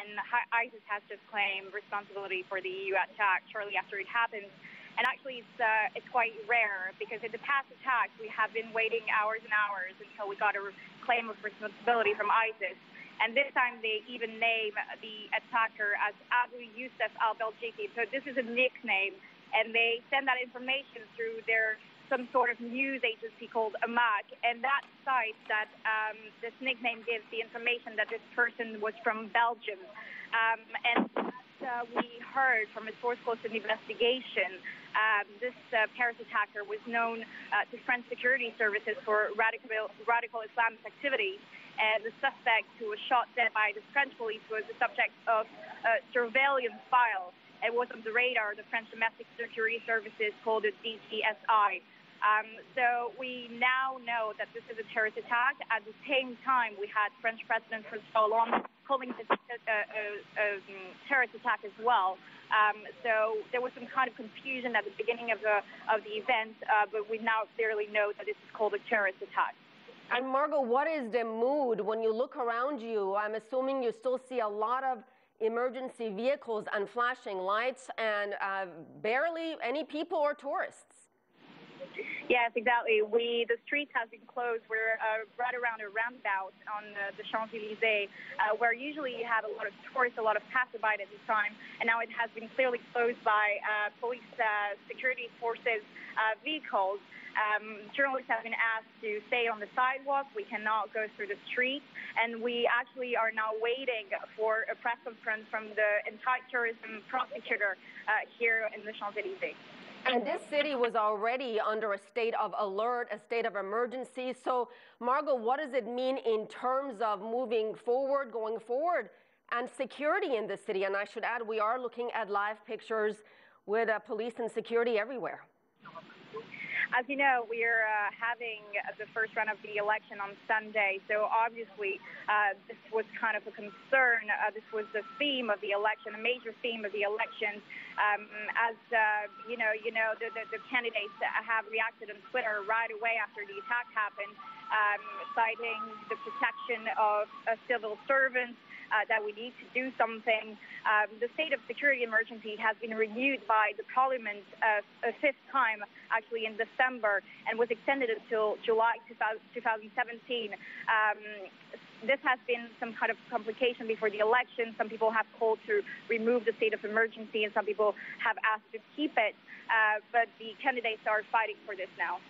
and ISIS has just claimed responsibility for the EU attack shortly after it happened. And actually, it's quite rare because in the past attacks, we have been waiting hours and hours until we got a claim of responsibility from ISIS. And this time, they even name the attacker as Abu Yusuf al-Belgiki. So this is a nickname, and they send that information through some sort of news agency called Amaq, and that site that this nickname gives the information that this person was from Belgium. And we heard from a source close to the investigation, this Paris attacker was known to French security services for radical Islamist activity. And the suspect who was shot dead by the French police was the subject of a surveillance file. It was on the radar of the French domestic security services called the DGSI. So we now know that this is a terrorist attack. At the same time, we had French President François Hollande calling this a terrorist attack as well. So there was some kind of confusion at the beginning of the event, but we now clearly know that this is called a terrorist attack. And Margot, what is the mood when you look around you? I'm assuming you still see a lot of emergency vehicles and flashing lights and barely any people or tourists. Yes, exactly. The streets have been closed. We're right around a roundabout on the Champs-Elysees, where usually you have a lot of tourists, a lot of passerby at this time, and now it has been clearly closed by police security forces vehicles. Journalists have been asked to stay on the sidewalk. We cannot go through the street, and we actually are now waiting for a press conference from the anti-terrorism prosecutor here in the Champs-Elysees. And this city was already under a state of alert, a state of emergency. So, Margot, what does it mean in terms of moving forward, going forward, and security in the city? And I should add, we are looking at live pictures with police and security everywhere. As you know, we are having the first round of the election on Sunday, so obviously this was kind of a concern. This was the theme of the election, a major theme of the election. As you know, the candidates have reacted on Twitter right away after the attack happened, citing the protection of civil servants, that we need to do something. The state of security emergency has been renewed by the parliament a fifth time, actually in December, and was extended until July 2017. This has been some kind of complication before the election. Some people have called to remove the state of emergency, and some people have asked to keep it. But the candidates are fighting for this now.